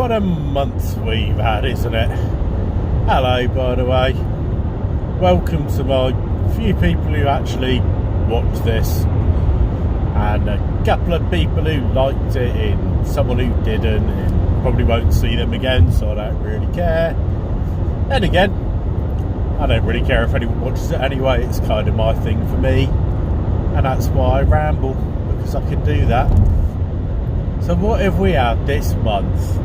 what a month we've had, isn't it? Hello, by the way. Welcome to my few people who actually watched this, and a couple of people who liked it, and someone who didn't, and probably won't see them again, so I don't really care. And again, I don't really care if anyone watches it anyway. It's kind of my thing for me, and that's why I ramble, because I can do that. So what have we had this month?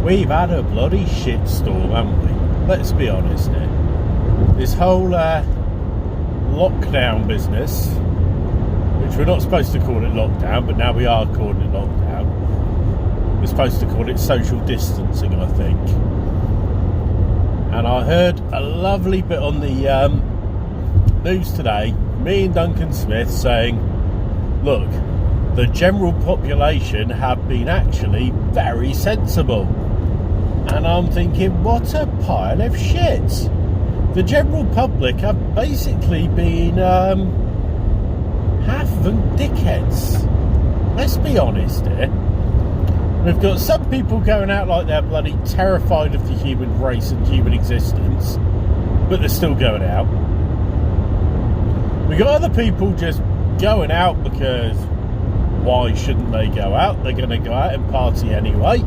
We've had a bloody shitstorm, haven't we? Let's be honest here. This whole lockdown business, which we're not supposed to call it lockdown, but now we are calling it lockdown. We're supposed to call it social distancing, I think. And I heard a lovely bit on the news today, me and Duncan Smith saying, look, the general population have been actually very sensible. And I'm thinking, what a pile of shit. The general public have basically been half of them dickheads. Let's be honest here. We've got some people going out like they're bloody terrified of the human race and human existence, but they're still going out. We've got other people just going out because why shouldn't they go out? They're going to go out and party anyway.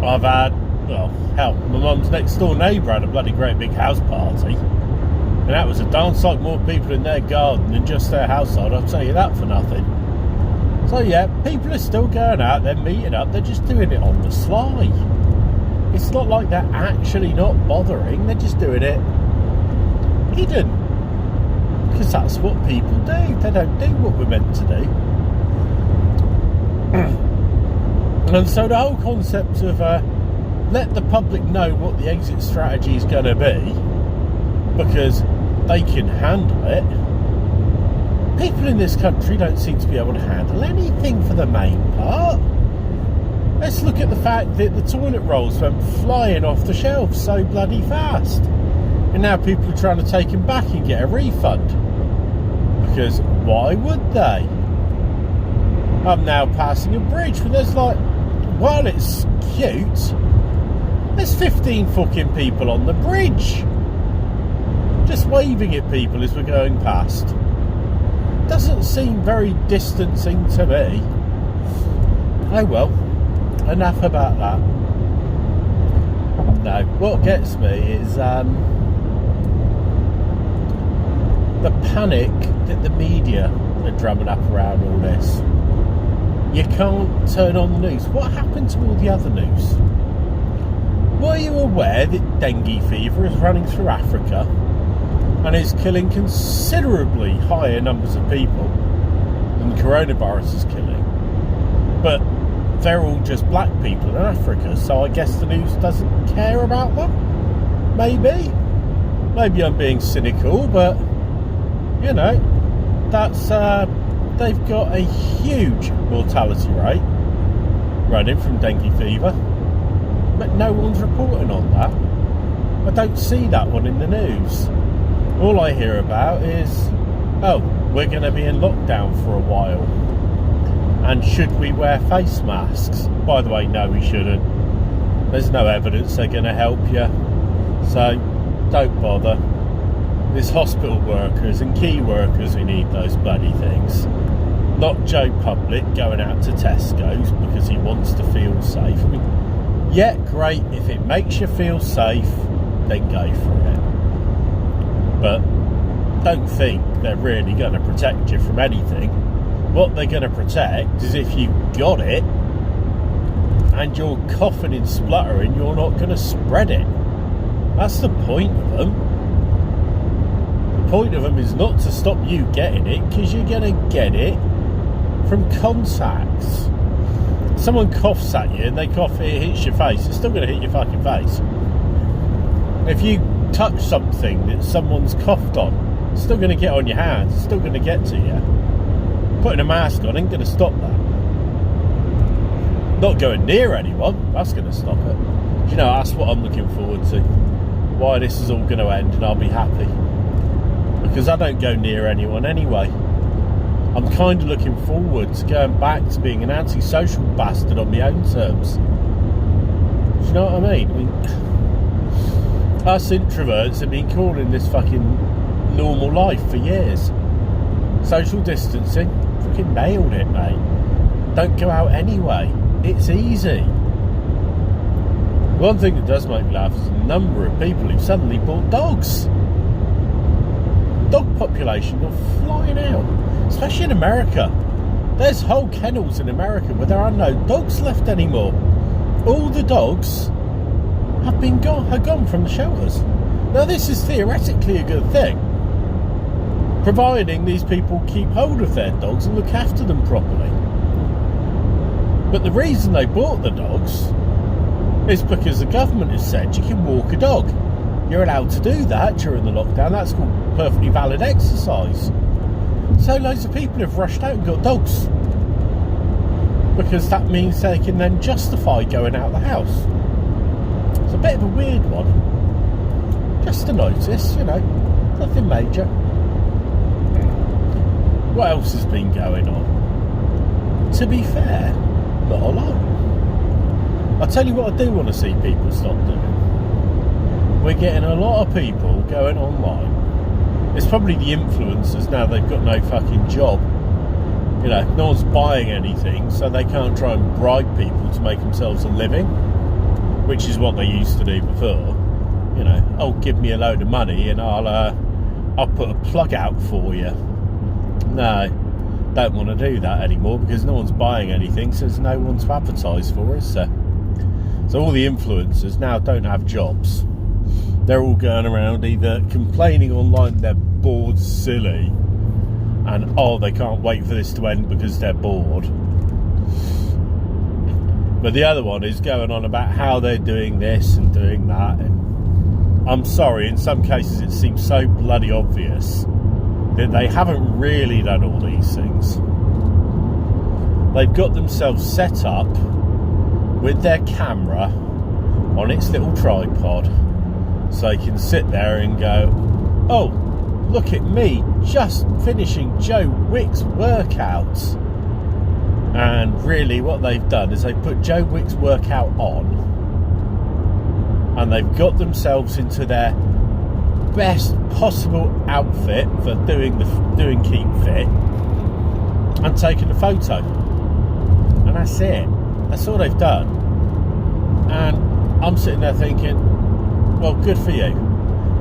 I've had, well, hell, my mum's next door neighbour had a bloody great big house party, and that was a darn sight more people in their garden than just their household, I'll tell you that for nothing. So yeah, people are still going out, they're meeting up, they're just doing it on the sly. It's not like they're actually not bothering, they're just doing it hidden. Because that's what people do, they don't do what we're meant to do. And so the whole concept of let the public know what the exit strategy is going to be, because they can handle it. People in this country don't seem to be able to handle anything for the main part. Let's look at the fact that the toilet rolls went flying off the shelves so bloody fast. And now people are trying to take them back and get a refund. Because why would they? I'm now passing a bridge where there's like, while it's cute, there's 15 fucking people on the bridge. Just waving at people as we're going past. Doesn't seem very distancing to me. Oh well, enough about that. No, what gets me is the panic that the media are drumming up around all this. You can't turn on the news. What happened to all the other news? Were you aware that dengue fever is running through Africa and is killing considerably higher numbers of people than coronavirus is killing? But they're all just black people in Africa, so I guess the news doesn't care about them? Maybe I'm being cynical, but you know, that's they've got a huge mortality rate running from dengue fever, but no one's reporting on that. I don't see that one in the news. All I hear about is, oh, we're going to be in lockdown for a while, and should we wear face masks? By the way, no, we shouldn't. There's no evidence they're going to help you, so don't bother. There's hospital workers and key workers who need those bloody things. Not Joe Public going out to Tesco's because he wants to feel safe. I mean, yeah, great, if it makes you feel safe, then go for it. But don't think they're really going to protect you from anything. What they're going to protect is if you got it and you're coughing and spluttering, you're not going to spread it. That's the point of them. The point of them is not to stop you getting it, because you're going to get it from contacts. Someone coughs at you and they cough, it hits your face, it's still going to hit your fucking face. If you touch something that someone's coughed on, it's still going to get on your hands, it's still going to get to you. Putting a mask on ain't going to stop that. Not going near anyone, that's going to stop it. You know, that's what I'm looking forward to. Why this is all going to end, and I'll be happy. Because I don't go near anyone anyway. I'm kind of looking forward to going back to being an antisocial bastard on my own terms. Do you know what I mean? Us introverts have been calling this fucking normal life for years. Social distancing, fucking nailed it, mate. Don't go out anyway. It's easy. One thing that does make me laugh is the number of people who've suddenly bought dogs. Dog population are flying out, especially in America. There's whole kennels in America where there are no dogs left anymore. All the dogs have gone from the shelters. Now this is theoretically a good thing, providing these people keep hold of their dogs and look after them properly. But the reason they bought the dogs is because the government has said you can walk a dog. You're allowed to do that during the lockdown. That's called perfectly valid exercise. So loads of people have rushed out and got dogs, because that means they can then justify going out the house. It's a bit of a weird one. Just a notice, you know, nothing major. What else has been going on? To be fair, not a lot. I'll tell you what I do want to see people stop doing. We're getting a lot of people going online. It's probably the influencers now. They've got no fucking job. You know, no one's buying anything, so they can't try and bribe people to make themselves a living, which is what they used to do before. You know, oh, give me a load of money and I'll put a plug out for you. No, don't want to do that anymore because no one's buying anything, so there's no one to advertise for us. So all the influencers now don't have jobs. They're all going around either complaining online they're bored silly and they can't wait for this to end because they're bored. But the other one is going on about how they're doing this and doing that, and I'm sorry, in some cases it seems so bloody obvious that they haven't really done all these things. They've got themselves set up with their camera on its little tripod, so they can sit there and go, oh, look at me, just finishing Joe Wick's workouts. And really what they've done is they've put Joe Wick's workout on, and they've got themselves into their best possible outfit for doing Keep Fit, and taken a photo. And that's it. That's all they've done. And I'm sitting there thinking, well, good for you.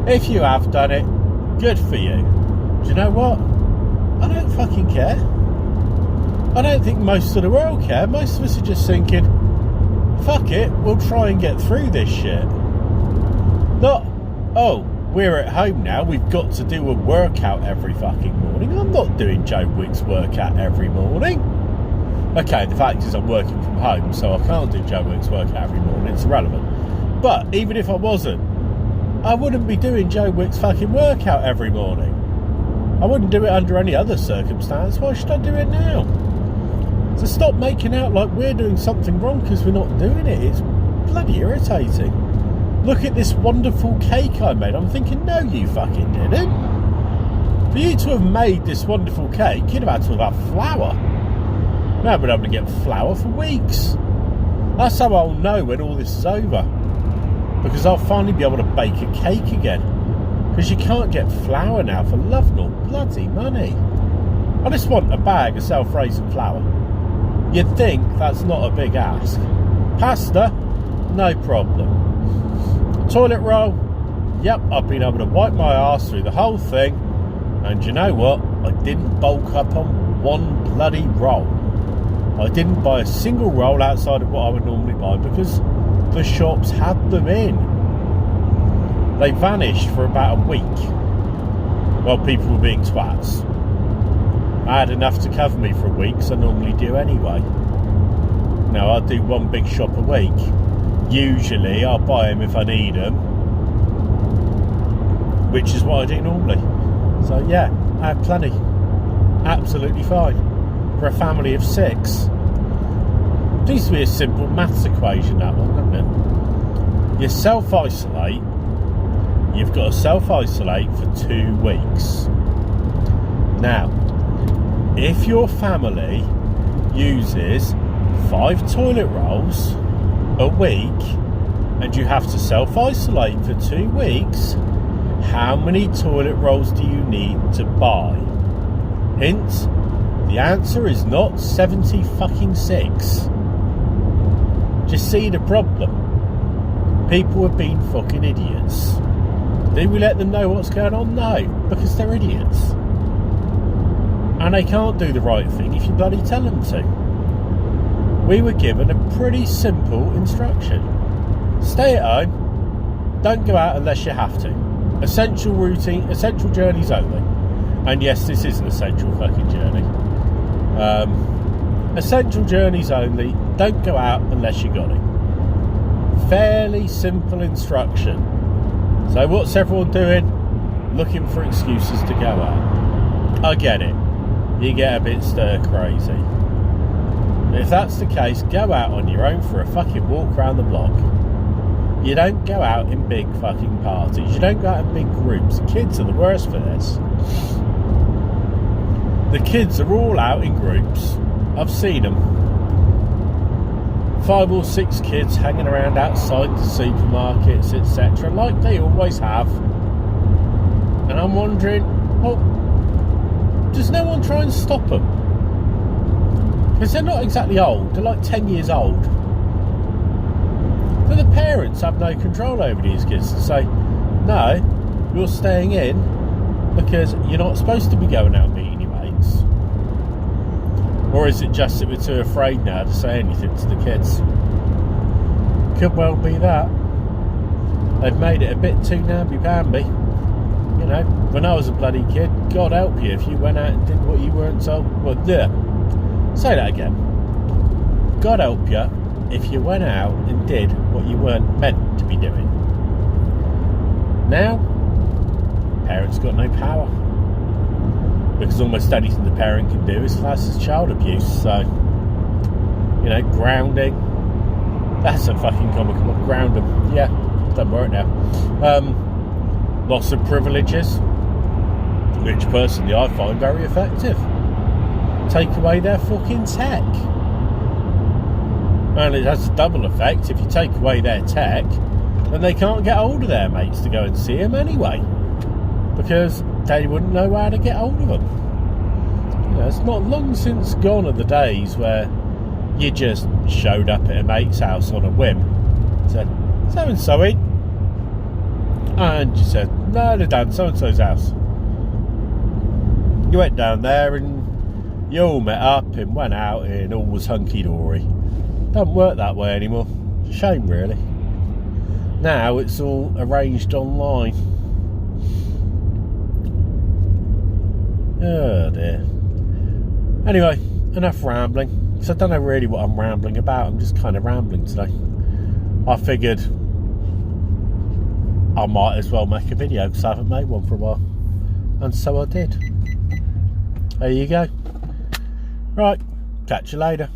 If you have done it, good for you. Do you know what? I don't fucking care. I don't think most of the world care. Most of us are just thinking, fuck it, we'll try and get through this shit. Not, oh, we're at home now, we've got to do a workout every fucking morning. I'm not doing Joe Wick's workout every morning. Okay, the fact is I'm working from home, so I can't do Joe Wick's workout every morning. It's irrelevant. But even if I wasn't, I wouldn't be doing Joe Wick's fucking workout every morning. I wouldn't do it under any other circumstance. Why should I do it now? So stop making out like we're doing something wrong because we're not doing it. It's bloody irritating. Look at this wonderful cake I made. I'm thinking, no, you fucking didn't. For you to have made this wonderful cake, you'd have had to have had flour. I haven't been able to get flour for weeks. That's how I'll know when all this is over, because I'll finally be able to bake a cake again. Because you can't get flour now for love nor bloody money. I just want a bag of self-raising flour. You'd think that's not a big ask. Pasta, no problem. Toilet roll, yep, I've been able to wipe my arse through the whole thing, and you know what? I didn't bulk up on one bloody roll. I didn't buy a single roll outside of what I would normally buy because the shops had them in. They vanished for about a week while people were being twats. I had enough to cover me for a week, so I normally do anyway. Now, I do one big shop a week. Usually, I'll buy them if I need them, which is what I do normally. So, yeah, I have plenty. Absolutely fine. For a family of 6. It needs to be a simple maths equation, that one, doesn't it? You self-isolate. You've got to self-isolate for 2 weeks. Now, if your family uses 5 toilet rolls a week and you have to self-isolate for 2 weeks, how many toilet rolls do you need to buy? Hint, the answer is not 70 fucking 6. Do you see the problem? People have been fucking idiots. Do we let them know what's going on? No, because they're idiots. And they can't do the right thing if you bloody tell them to. We were given a pretty simple instruction. Stay at home. Don't go out unless you have to. Essential journeys only. And yes, this is an essential fucking journey. Essential journeys only. Don't go out unless you got it. Fairly simple instruction. So what's everyone doing? Looking for excuses to go out. I get it. You get a bit stir crazy. If that's the case, go out on your own for a fucking walk around the block. You don't go out in big fucking parties. You don't go out in big groups. Kids are the worst for this. The kids are all out in groups. I've seen them. 5 or 6 kids hanging around outside the supermarkets, etc., like they always have. And I'm wondering, well, does no one try and stop them? Because they're not exactly old. They're like 10 years old. But the parents have no control over these kids to say, no, you're staying in because you're not supposed to be going out meeting your mates. Or is it just that we're too afraid now to say anything to the kids? Could well be that. They've made it a bit too namby-pamby. You know, when I was a bloody kid, God help you if you went out and did what you weren't told. Well, yeah. Say that again. God help you if you went out and did what you weren't meant to be doing. Now, parents got no power. Because almost anything the parent can do is classed as child abuse. So, you know, grounding. That's a fucking comical one. Ground them. Yeah, doesn't work now. Loss of privileges, which personally I find very effective. Take away their fucking tech. And it has a double effect. If you take away their tech, then they can't get hold of their mates to go and see them anyway. Because they wouldn't know how to get hold of them. You know, it's not long since gone are the days where you just showed up at a mate's house on a whim. Said, so-and-so in? And you said, no, they're down so-and-so's house. You went down there and you all met up and went out and all was hunky-dory. Doesn't work that way anymore. It's a shame, really. Now it's all arranged online. Oh dear. Anyway, enough rambling. So I don't know really what I'm rambling about. I'm just kind of rambling today. I figured I might as well make a video because I haven't made one for a while. And so I did. There you go. Right, catch you later.